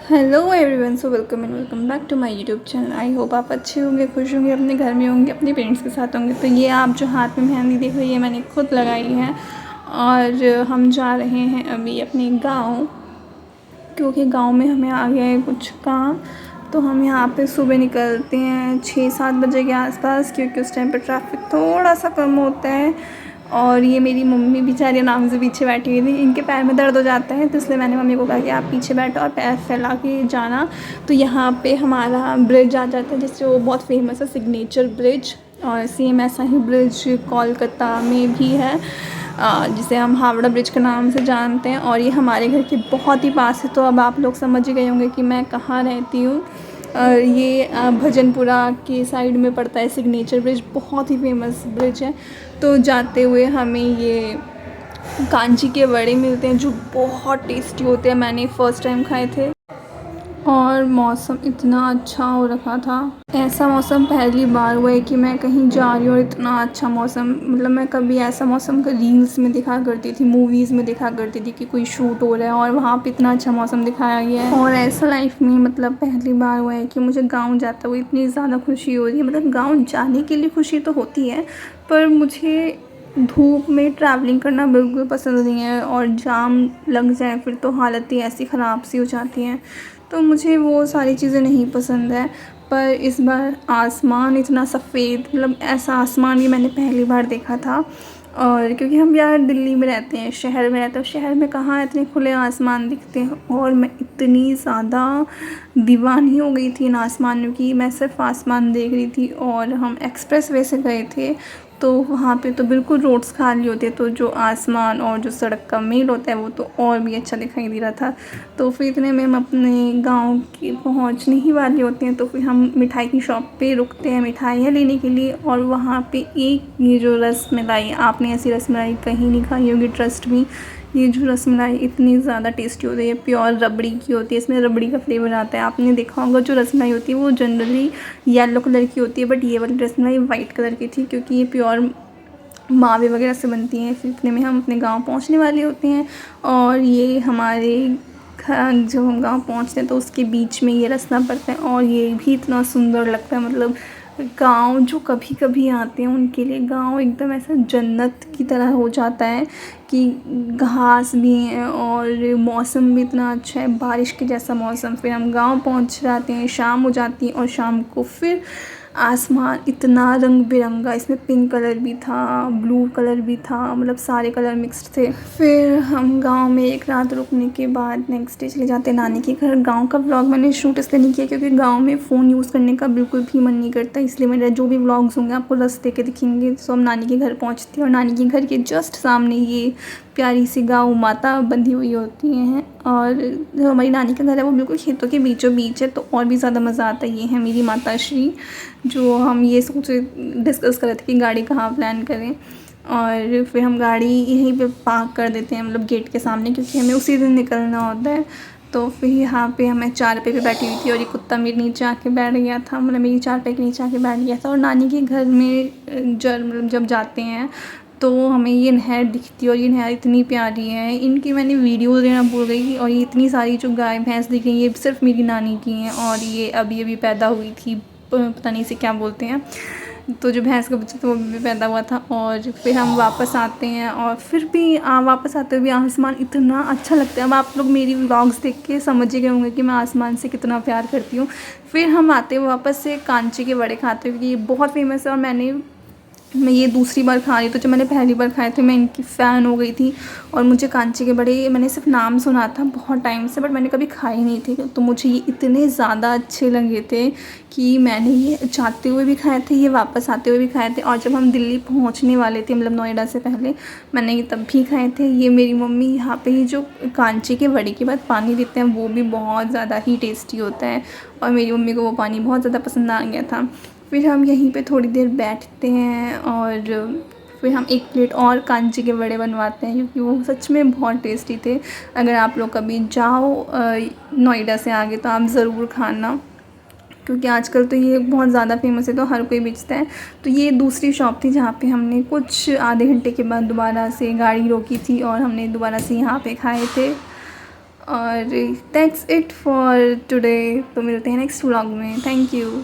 Hello everyone, so welcome back to my YouTube channel. I hope आप अच्छे होंगे, खुश होंगे, अपने घर में होंगे, अपने पेरेंट्स के साथ होंगे। तो ये आप जो हाथ में मेहंदी देख रही है मैंने खुद लगाई है। और हम जा रहे हैं अभी अपने गांव, क्योंकि गांव में हमें आ गया है कुछ काम। तो हम यहाँ पे सुबह निकलते हैं 6-7 बजे के आसपास, क्योंकि उस टाइम पर ट्रैफिक थोड़ा सा कम होता है। और ये मेरी मम्मी बेचारी आराम से पीछे बैठी हुई थी, इनके पैर में दर्द हो जाता है, तो इसलिए मैंने मम्मी को कहा कि आप पीछे बैठो और पैर फैला के जाना। तो यहाँ पे हमारा ब्रिज आ जाता है, जिससे वो बहुत फेमस है, सिग्नेचर ब्रिज। और सेम ऐसा ही ब्रिज कोलकाता में भी है, जिसे हम हावड़ा ब्रिज के नाम से जानते हैं। और ये हमारे घर के बहुत ही पास है। तो अब आप लोग समझ गए होंगे कि मैं कहाँ रहती हूँ। ये भजनपुरा के साइड में पड़ता है सिग्नेचर ब्रिज, बहुत ही फेमस ब्रिज है। तो जाते हुए हमें ये कांची के वड़े मिलते हैं, जो बहुत टेस्टी होते हैं। मैंने फ़र्स्ट टाइम खाए थे। और मौसम इतना अच्छा हो रखा था, ऐसा मौसम पहली बार हुआ है कि मैं कहीं जा रही हूँ और इतना अच्छा मौसम। मतलब मैं कभी ऐसा मौसम का रील्स में दिखा करती थी, मूवीज़ में दिखा करती थी कि कोई शूट हो रहा है, और वहाँ पे इतना अच्छा मौसम दिखाया गया है। और ऐसा लाइफ में मतलब पहली बार हुआ है कि मुझे गाँव जाते हुए इतनी ज़्यादा खुशी हो रही है। मतलब गाँव जाने के लिए खुशी तो होती है, पर मुझे धूप में ट्रैवलिंग करना बिल्कुल पसंद नहीं है। और जाम लग जाए फिर तो हालत ही ऐसी ख़राब सी हो जाती है, तो मुझे वो सारी चीज़ें नहीं पसंद है। पर इस बार आसमान इतना सफ़ेद, मतलब ऐसा आसमान भी मैंने पहली बार देखा था। और क्योंकि हम यार दिल्ली में रहते हैं, शहर में रहते हैं, शहर में कहाँ इतने खुले आसमान दिखते हैं। और मैं इतनी ज़्यादा दीवानी हो गई थी इन आसमानों की, मैं सिर्फ आसमान देख रही थी। और हम एक्सप्रेस वे से गए थे, तो वहाँ पे तो बिल्कुल रोड्स खाली होते, तो जो आसमान और जो सड़क का मेल होता है वो तो और भी अच्छा दिखाई दे रहा था। तो फिर इतने में हम अपने गांव के पहुँचने ही वाले होते हैं, तो फिर हम मिठाई की शॉप पे रुकते हैं मिठाइयाँ लेने के लिए। और वहाँ पे एक ये जो रसमलाई, आपने ऐसी रसमलाई कहीं नहीं खाई होगी, ट्रस्ट मी। ये जो रसमलाई इतनी ज़्यादा टेस्टी होती है, प्योर रबड़ी की होती है, इसमें रबड़ी का फ्लेवर आता है। आपने देखा होगा जो रसमलाई होती है वो जनरली येलो कलर की होती है, बट ये वाली रसमलाई वाइट कलर की थी, क्योंकि ये प्योर मावे वगैरह से बनती हैं। फिर इतने में हम अपने गांव पहुंचने वाले होते हैं। और ये हमारे घर, जो हम गांव पहुंचते हैं तो उसके बीच में ये रास्ता पड़ता है, और ये भी इतना सुंदर लगता है। मतलब गांव जो कभी कभी आते हैं उनके लिए गांव एकदम ऐसा जन्नत की तरह हो जाता है, कि घास भी है और मौसम भी इतना अच्छा है, बारिश के जैसा मौसम। फिर हम गांव पहुंच जाते हैं, शाम हो जाती है, और शाम को फिर आसमान इतना रंग बिरंगा, इसमें पिंक कलर भी था, ब्लू कलर भी था, मतलब सारे कलर मिक्स्ड थे। फिर हम गांव में एक रात रुकने के बाद नेक्स्ट डे चले जाते हैं नानी के घर। गांव का व्लॉग मैंने शूट इसलिए नहीं किया क्योंकि गांव में फ़ोन यूज़ करने का बिल्कुल भी मन नहीं करता, इसलिए मेरे जो भी व्लॉग्स होंगे आपको रास्ते के दिखेंगे। तो हम नानी के घर पहुँचते हैं, और नानी के घर के जस्ट सामने ये प्यारी सी गाँव माता बंधी हुई होती हैं। और जो हमारी नानी का घर है वो बिल्कुल खेतों के बीचों बीच है, तो और भी ज़्यादा मज़ा आता है। ये है मेरी माता श्री, जो हम ये डिस्कस कर रहे थे कि गाड़ी कहाँ प्लान करें। और फिर हम गाड़ी यहीं पे पार्क कर देते हैं, मतलब गेट के सामने, क्योंकि हमें उसी दिन निकलना होता है। तो फिर यहाँ पे मैं चारपाई पे बैठी हुई थी, और ये कुत्ता मेरे नीचे आके बैठ गया था, मतलब मेरी चारपाई के नीचे आके बैठ गया था। और नानी के घर में मतलब जब जाते हैं तो हमें ये नहर दिखती है, और ये नहर इतनी प्यारी है। इनकी मैंने वीडियो लेना भूल गई। और ये इतनी सारी जो गाय भैंस दिख रही हैं, ये सिर्फ मेरी नानी की हैं, और ये अभी अभी पैदा हुई थी, पता नहीं इसे क्या बोलते हैं। तो जो भैंस का बच्चा था वो भी पैदा हुआ था। और फिर हम वापस आते हैं, और फिर भी वापस आते हुए आसमान इतना अच्छा लगता है। अब आप लोग मेरी व्लॉग्स देख के समझ ही गए होंगे कि मैं आसमान से कितना प्यार करती हूँ। फिर हम आते हुए वापस से कांची के वड़े खाते हुए, ये बहुत फेमस है, और मैं ये दूसरी बार खा रही हूँ। तो जब मैंने पहली बार खाए थे मैं इनकी फ़ैन हो गई थी। और मुझे कांची के बड़े, मैंने सिर्फ नाम सुना था बहुत टाइम से, बट मैंने कभी खाए नहीं थे। तो मुझे ये इतने ज़्यादा अच्छे लगे थे कि मैंने ये जाते हुए भी खाए थे, ये वापस आते हुए भी खाए थे। और जब हम दिल्ली पहुँचने वाले थे, मतलब नोएडा से पहले, मैंने ये तब भी खाए थे। ये मेरी मम्मी यहाँ पे ही जो कांची के वड़े के बाद पानी देते हैं वो भी बहुत ज़्यादा ही टेस्टी होता है, और मेरी मम्मी को वो पानी बहुत ज़्यादा पसंद आ गया था। फिर हम यहीं पे थोड़ी देर बैठते हैं, और फिर हम एक प्लेट और कांची के वड़े बनवाते हैं, क्योंकि वो सच में बहुत टेस्टी थे। अगर आप लोग कभी जाओ नोएडा से आगे तो आप ज़रूर खाना, क्योंकि आजकल तो ये बहुत ज़्यादा फेमस है, तो हर कोई बेचता है। तो ये दूसरी शॉप थी जहाँ पे हमने कुछ आधे घंटे के बाद दोबारा से गाड़ी रोकी थी, और हमने दोबारा से यहाँ पे खाए थे। और दैट्स इट फॉर टुडे। तो मिलते हैं नेक्स्ट व्लॉग में। Thank you.